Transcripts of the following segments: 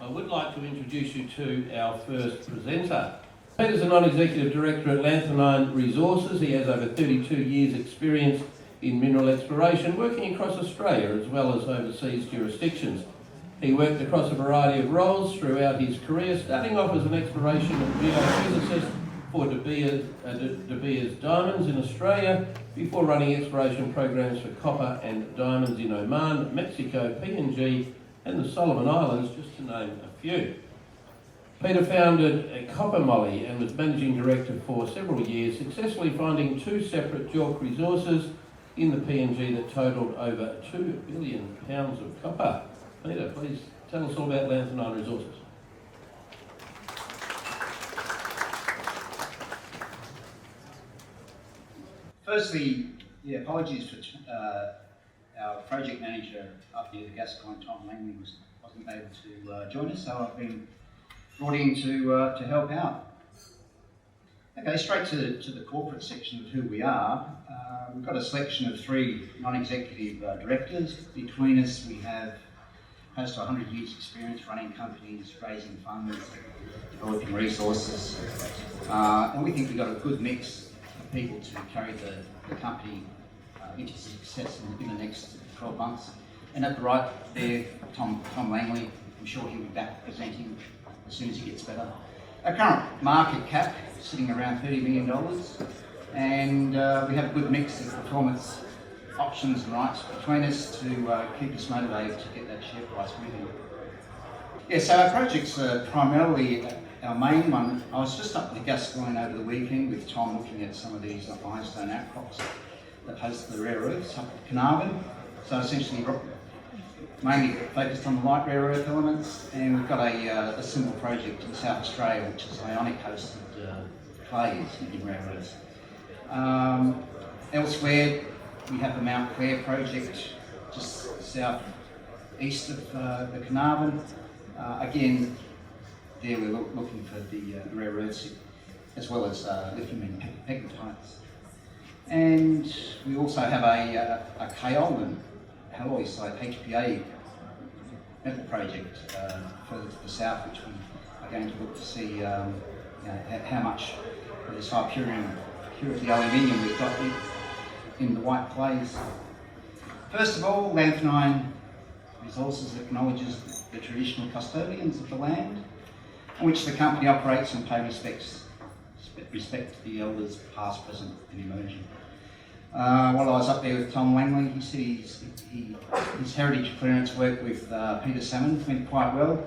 I would like to introduce you to our first presenter. Peter's a non-executive director at Lanthanein Resources. He has over 32 years experience in mineral exploration, working across Australia as well as overseas jurisdictions. He worked across a variety of roles throughout his career, starting off as an exploration geophysicist for De Beers Diamonds in Australia, before running exploration programs for copper and diamonds in Oman, Mexico, PNG and the Solomon Islands, just to name a few. Peter founded Copper Molly and was managing director for several years, successfully finding two separate JORC resources in the PNG that totalled over 2 billion pounds of copper. Peter, please tell us all about Lanthanein Resources. Firstly, apologies for our project manager up here, the Gascoigne, Tom Langley, wasn't able to join us, so I've been brought in to help out. Okay, straight to the corporate section of who we are. We've got a selection of 3 non-executive directors. Between us, we have close to 100 years experience running companies, raising funds, developing resources, and we think we've got a good mix of people to carry the company into success in the next 12 months. And at the right there, Tom Langley, I'm sure he'll be back presenting as soon as he gets better. Our current market cap is sitting around $30 million, and we have a good mix of performance options and rights between us to keep us motivated to get that share price moving. Yeah, so our projects are primarily our main one. I was just up with Gascoigne over the weekend with Tom looking at some of these ironstone outcrops that host the rare earths up at Carnarvon. So essentially mainly focused on the light rare earth elements, and we've got a similar project in South Australia which is ionic hosted clays in rare earths. Elsewhere we have the Mount Clare project just south-east of the Carnarvon. Again, there we're looking for the rare earths as well as lithium and pegmatites. And we also have a kaolin alloy site HPA metal project further to the south, which we are going to look to see how much of this high purity aluminium we've got in the white clays. First of all, Lanthanein Resources acknowledges the traditional custodians of the land on which the company operates and pay respect to the elders past, present and emerging. While I was up there with Tom Langley, he said his heritage clearance work with Peter Salmon went quite well.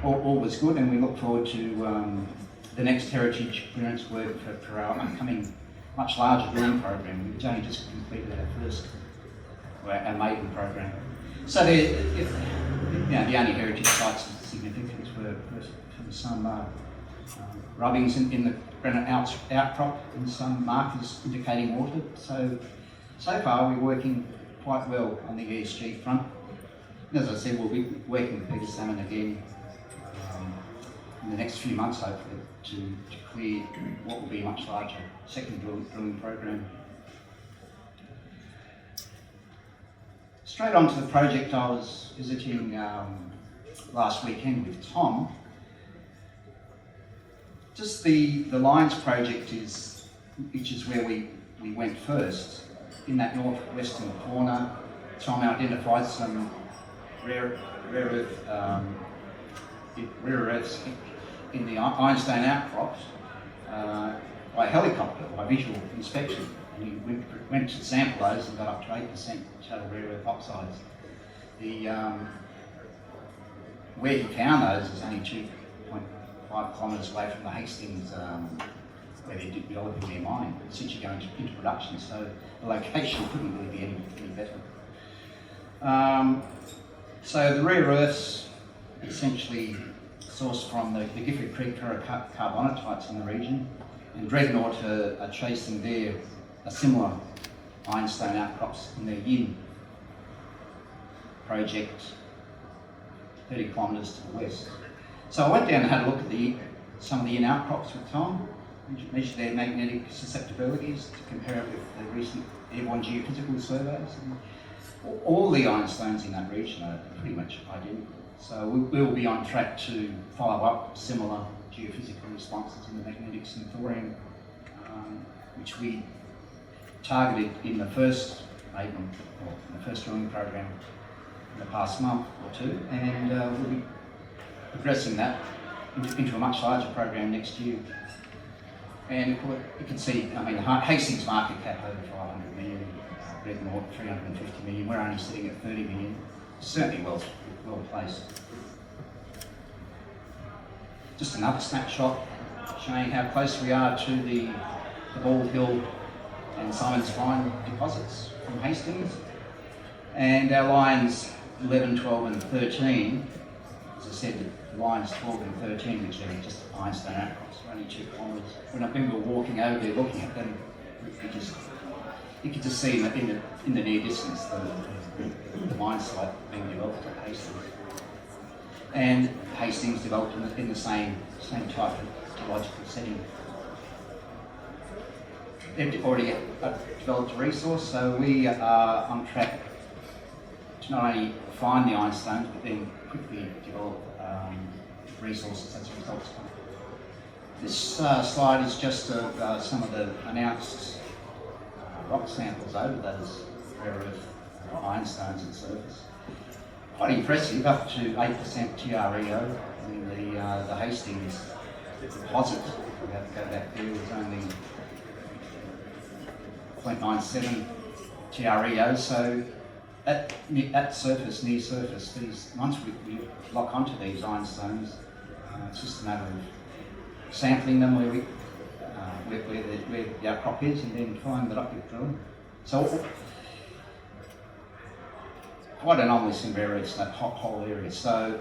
All was good, and we look forward to the next heritage clearance work for our upcoming much larger drilling program. We've only just completed our maiden program. So the only heritage sites of significance were some rubbings in the granite outcrop and some markers indicating water. So far we're working quite well on the ESG front. And as I said, we'll be working with Peter Salmon again in the next few months, hopefully, to clear what will be a much larger second drilling program. Straight on to the project I was visiting last weekend with Tom. Just the Lions project which is where we went first. In that northwestern corner, Tom identified some rare earths in the ironstone outcrops by helicopter, by visual inspection. And we went to sample those and got up to 8% total rare earth oxides. Where he found those is only 2.5 kilometres away from the Hastings where they're developing their mine, since you're going into production, so the location couldn't really be any better. So the rare earths essentially sourced from the Gifford Creek ferrocarbonatites in the region, and Dreadnought are chasing a similar ironstone outcrops in their Yin project 30 kilometres to the west. So I went down and had a look at some of the Yin outcrops with Tom, measured their magnetic susceptibilities to compare it with the recent airborne geophysical surveys. And all the ironstones in that region are pretty much identical. So we'll be on track to follow up similar geophysical responses in the magnetics and thorium, which we targeted in the first drilling program in the past month or two, and we'll be progressing that into a much larger program next year. And you can see, I mean, Hastings market cap over 500 million, Redmore 350 million, we're only sitting at 30 million, certainly well placed. Just another snapshot showing how close we are to the Bald Hill and Simon's Find deposits from Hastings. And our lines 11, 12 and 13, as I said, the lines 12 and 13, which are just ironstone outcrops, are only 2 kilometres. When we were walking over there looking at them, you could just see in the near distance the mine site being developed at Hastings. And Hastings developed in the same type of geological setting. They've already developed a resource, so we are on track to not only find the ironstones, but then quickly develop resources as a result. This slide is just some of the announced rock samples over those rare earth ironstones at surface. Quite impressive, up to 8% TREO. I mean, the Hastings deposit, we have to go back there, was only 0.97 TREO. So at surface, near surface, once we lock onto these ironstones, it's just a matter of sampling them where the outcrop is, and then following that up with drilling. So quite anomalous in rare earths, that whole area. So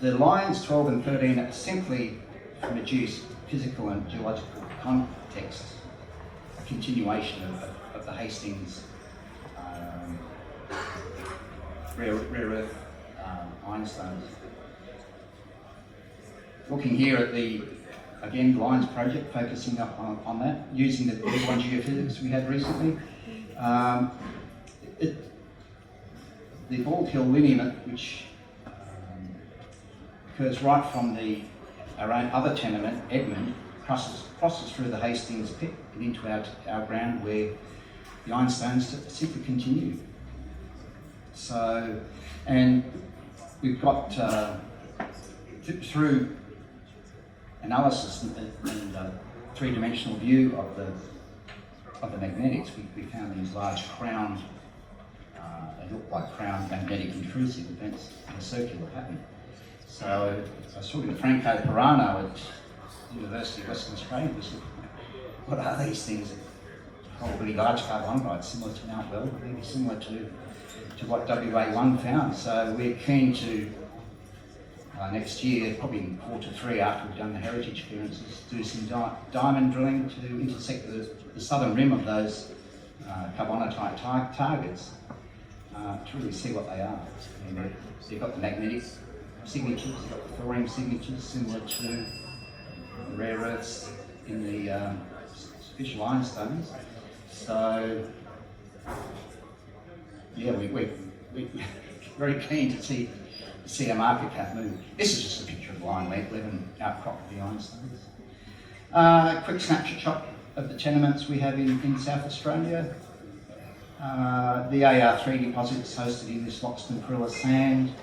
the lines 12 and 13 are simply, from a geophysical and geological context, a continuation of the Hastings rare earth ironstones. Looking here at the Lines project, focusing up on that, using the one geophysics we had recently. The Bald Hill lineament, which occurs right from our own other tenement, Edmund, crosses through the Hastings pit and into our ground where the ironstones simply continue. So, and we've got through analysis and three-dimensional view of the magnetics, we found these large crown, they look like crown magnetic intrusive events in a circular pattern. So I was talking to Franco Perano at the University of Western Australia, was looking at what are these things? Probably large carbonite, similar to Mount Weld, maybe similar to what WA1 found. So we're keen to next year, probably in Q3 after we've done the heritage clearances, do some diamond drilling to intersect the southern rim of those carbonatite targets to really see what they are. And they've got the magnetic signatures, they've got the thorium signatures similar to the rare earths in the superficial ironstones. So yeah, we're very keen to see our market cap move. This is just a picture of line 11 outcrop of the ironstones. Quick snapshot of the tenements we have in South Australia. The AR3 deposits hosted in this Loxton Perilla sand,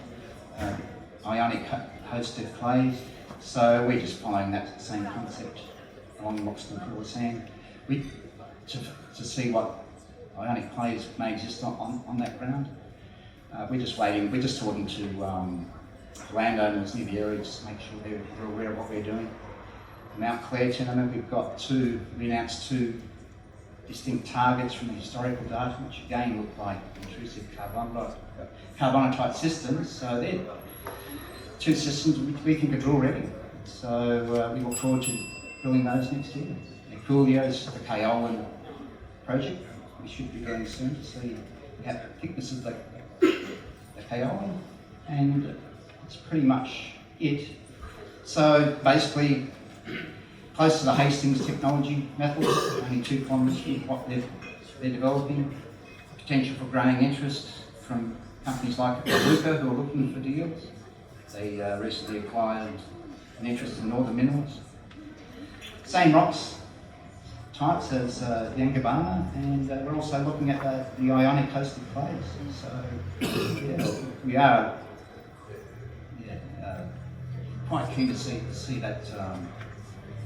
ionic hosted clays. So we're just following that same concept along Loxton Perilla sand. To see what ionic clays may exist on that ground. We're just talking to landowners near the area just to make sure they're aware of what we're doing. Mount Clare tenement, we've got we announced two distinct targets from the historical data, which again look like intrusive carbonatite systems. So they're two systems which we think are drill ready. So we look forward to drilling those next year. The Coolio's the Kaolin project, we should be drilling soon to see the thickness of the kaolin, and that's pretty much it. So basically, close to the Hastings technology method, only 2 kilometres from what they're developing, potential for growing interest from companies like Geological who are looking for deals. They recently acquired an interest in Northern Minerals. Same rocks types as Yangibana, and we're also looking at the Ionic coastal clays. So yeah, we are quite keen to see that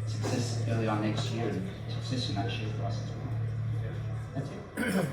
success early on next year and success in that share price as well. That's it.